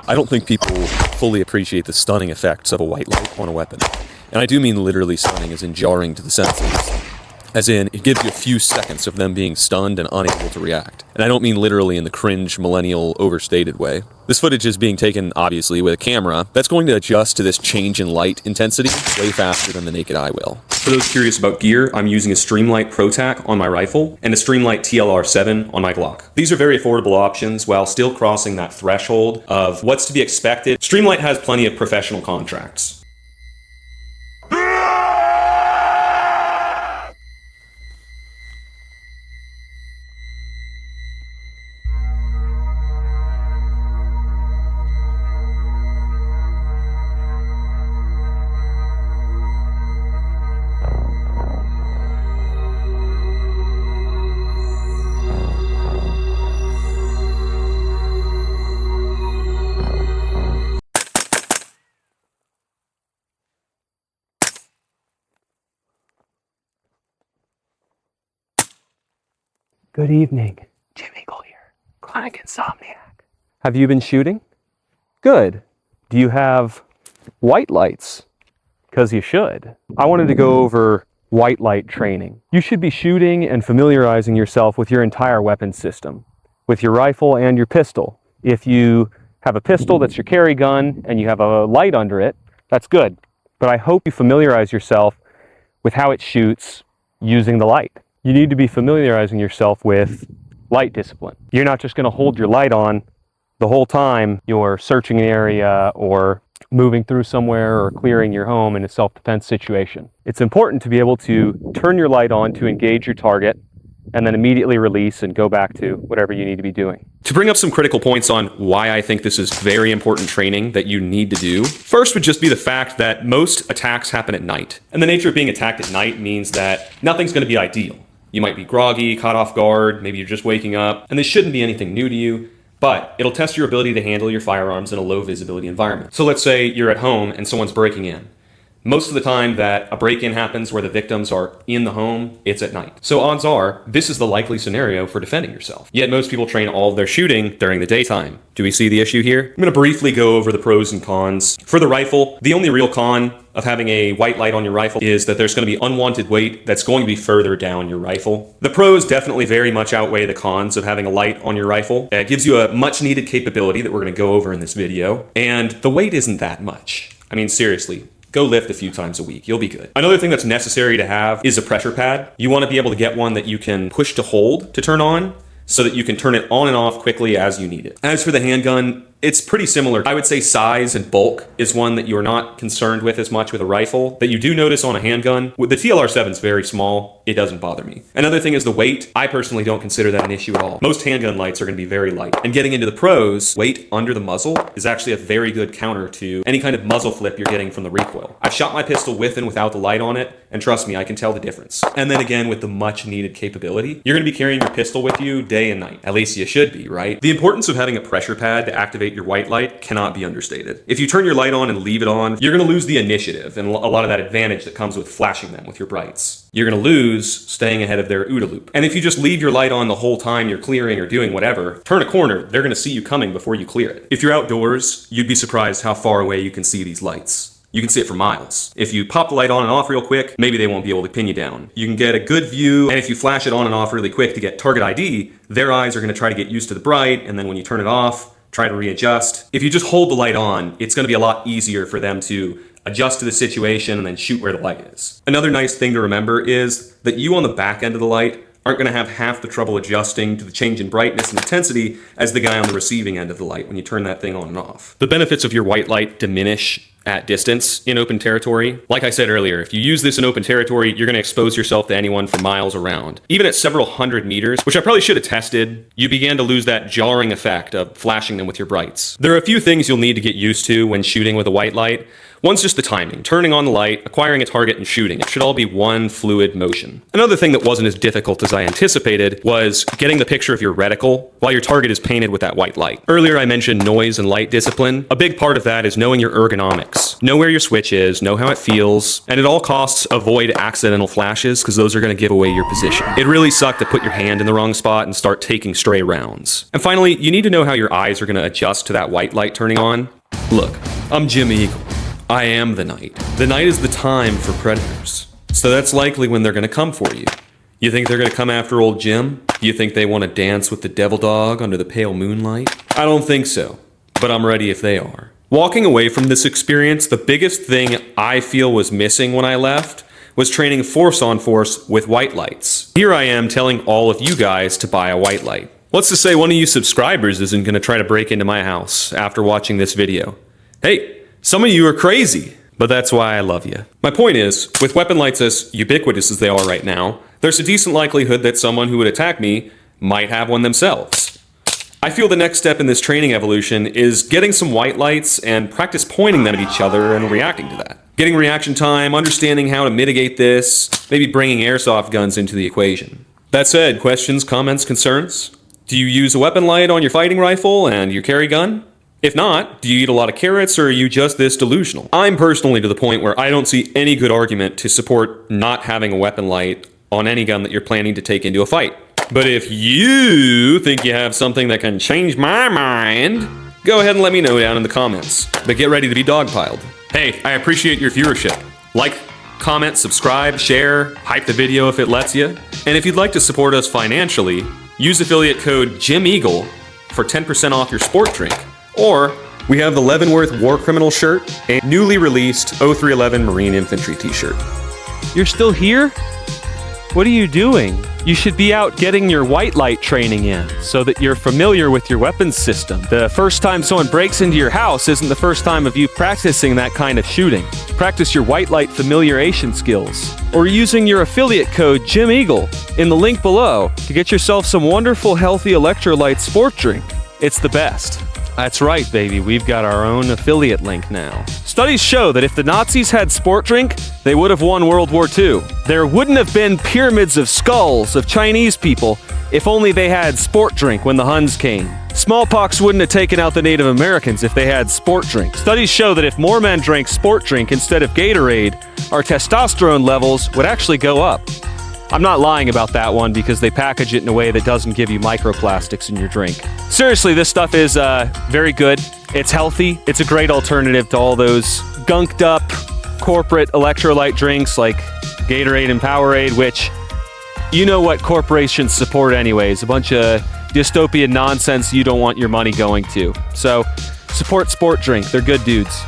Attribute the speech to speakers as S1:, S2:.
S1: I don't think people fully appreciate the stunning effects of a white light on a weapon. And I do mean literally stunning, as in jarring to the senses. As in, it gives you a few seconds of them being stunned and unable to react. And I don't mean literally in the cringe, millennial, overstated way. This footage is being taken, obviously, with a camera that's going to adjust to this change in light intensity way faster than the naked eye will. For those curious about gear, I'm using a Streamlight ProTac on my rifle and a Streamlight TLR7 on my Glock. These are very affordable options while still crossing that threshold of what's to be expected. Streamlight has plenty of professional contracts.
S2: Good evening. Jim Eagle here, chronic insomniac. Have you been shooting? Good. Do you have white lights? Because you should. I wanted to go over white light training. You should be shooting and familiarizing yourself with your entire weapon system, with your rifle and your pistol. If you have a pistol that's your carry gun and you have a light under it, that's good. But I hope you familiarize yourself with how it shoots using the light. You need to be familiarizing yourself with light discipline. You're not just going to hold your light on the whole time you're searching an area or moving through somewhere or clearing your home in a self-defense situation. It's important to be able to turn your light on to engage your target and then immediately release and go back to whatever you need to be doing.
S1: To bring up some critical points on why I think this is very important training that you need to do, first would just be the fact that most attacks happen at night. And the nature of being attacked at night means that nothing's going to be ideal. You might be groggy, caught off guard, maybe you're just waking up, and this shouldn't be anything new to you, but it'll test your ability to handle your firearms in a low visibility environment. So let's say you're at home and someone's breaking in. Most of the time that a break-in happens where the victims are in the home, it's at night. So odds are, this is the likely scenario for defending yourself. Yet most people train all of their shooting during the daytime. Do we see the issue here? I'm going to briefly go over the pros and cons. For the rifle, the only real con of having a white light on your rifle is that there's going to be unwanted weight that's going to be further down your rifle. The pros definitely very much outweigh the cons of having a light on your rifle. It gives you a much needed capability that we're going to go over in this video, and the weight isn't that much. I mean, seriously. Go lift a few times a week. You'll be good. Another thing that's necessary to have is a pressure pad. You want to be able to get one that you can push to hold to turn on so that you can turn it on and off quickly as you need it. As for the handgun, it's pretty similar. I would say size and bulk is one that you're not concerned with as much with a rifle that you do notice on a handgun. With the TLR7 is very small. It doesn't bother me. Another thing is the weight. I personally don't consider that an issue at all. Most handgun lights are going to be very light. And getting into the pros, weight under the muzzle is actually a very good counter to any kind of muzzle flip you're getting from the recoil. I've shot my pistol with and without the light on it, and trust me, I can tell the difference. And then again, with the much needed capability, you're going to be carrying your pistol with you day and night. At least you should be, right? The importance of having a pressure pad to activate your white light cannot be understated. If you turn your light on and leave it on, you're going to lose the initiative and a lot of that advantage that comes with flashing them with your brights. You're going to lose staying ahead of their OODA loop. And if you just leave your light on the whole time you're clearing or doing whatever, turn a corner, they're going to see you coming before you clear it. If you're outdoors, you'd be surprised how far away you can see these lights. You can see it for miles. If you pop the light on and off real quick, maybe they won't be able to pin you down. You can get a good view, and if you flash it on and off really quick to get target ID, their eyes are going to try to get used to the bright, and then when you turn it off, try to readjust. If you just hold the light on, it's going to be a lot easier for them to adjust to the situation and then shoot where the light is. Another nice thing to remember is that you on the back end of the light aren't going to have half the trouble adjusting to the change in brightness and intensity as the guy on the receiving end of the light when you turn that thing on and off. The benefits of your white light diminish at distance in open territory. Like I said earlier, if you use this in open territory, you're going to expose yourself to anyone for miles around. Even at several hundred meters, which I probably should have tested, you began to lose that jarring effect of flashing them with your brights. There are a few things you'll need to get used to when shooting with a white light. One's just the timing, turning on the light, acquiring a target, and shooting. It should all be one fluid motion. Another thing that wasn't as difficult as I anticipated was getting the picture of your reticle while your target is painted with that white light. Earlier I mentioned noise and light discipline. A big part of that is knowing your ergonomics. basics. Know where your switch is, know how it feels, and at all costs avoid accidental flashes because those are going to give away your position. It really sucked to put your hand in the wrong spot and start taking stray rounds. And finally, you need to know how your eyes are going to adjust to that white light turning on. Look, I'm Jim Eagle. I am the night. The night is the time for predators. So that's likely when they're going to come for you. You think they're going to come after old Jim? You think they want to dance with the devil dog under the pale moonlight? I don't think so, but I'm ready if they are. Walking away from this experience, the biggest thing I feel was missing when I left was training force on force with white lights. Here I am telling all of you guys to buy a white light. What's to say one of you subscribers isn't going to try to break into my house after watching this video? Hey, some of you are crazy, but that's why I love you. My point is, with weapon lights as ubiquitous as they are right now, there's a decent likelihood that someone who would attack me might have one themselves. I feel the next step in this training evolution is getting some white lights and practice pointing them at each other and reacting to that. Getting reaction time, understanding how to mitigate this, maybe bringing airsoft guns into the equation. That said, questions, comments, concerns? Do you use a weapon light on your fighting rifle and your carry gun? If not, do you eat a lot of carrots or are you just this delusional? I'm personally to the point where I don't see any good argument to support not having a weapon light on any gun that you're planning to take into a fight. But if you think you have something that can change my mind, go ahead and let me know down in the comments. But get ready to be dogpiled. Hey, I appreciate your viewership. Like, comment, subscribe, share, hype the video if it lets you. And if you'd like to support us financially, use affiliate code JimEagle for 10% off your sport drink. Or we have the Leavenworth War Criminal shirt and newly released 0311 Marine Infantry t-shirt.
S2: You're still here? What are you doing? You should be out getting your white light training in so that you're familiar with your weapons system. The first time someone breaks into your house isn't the first time of you practicing that kind of shooting. Practice your white light familiarization skills. Or using your affiliate code JimEagle in the link below to get yourself some wonderful, healthy electrolyte sport drink. It's the best. That's right, baby. We've got our own affiliate link now. Studies show that if the Nazis had sport drink, they would have won World War II. There wouldn't have been pyramids of skulls of Chinese people if only they had sport drink when the Huns came. Smallpox wouldn't have taken out the Native Americans if they had sport drink. Studies show that if more men drank sport drink instead of Gatorade, our testosterone levels would actually go up. I'm not lying about that one because they package it in a way that doesn't give you microplastics in your drink. Seriously, this stuff is very good. It's healthy. It's a great alternative to all those gunked up corporate electrolyte drinks like Gatorade and Powerade, which you know what corporations support anyways. A bunch of dystopian nonsense you don't want your money going to. So support sport drink. They're good dudes.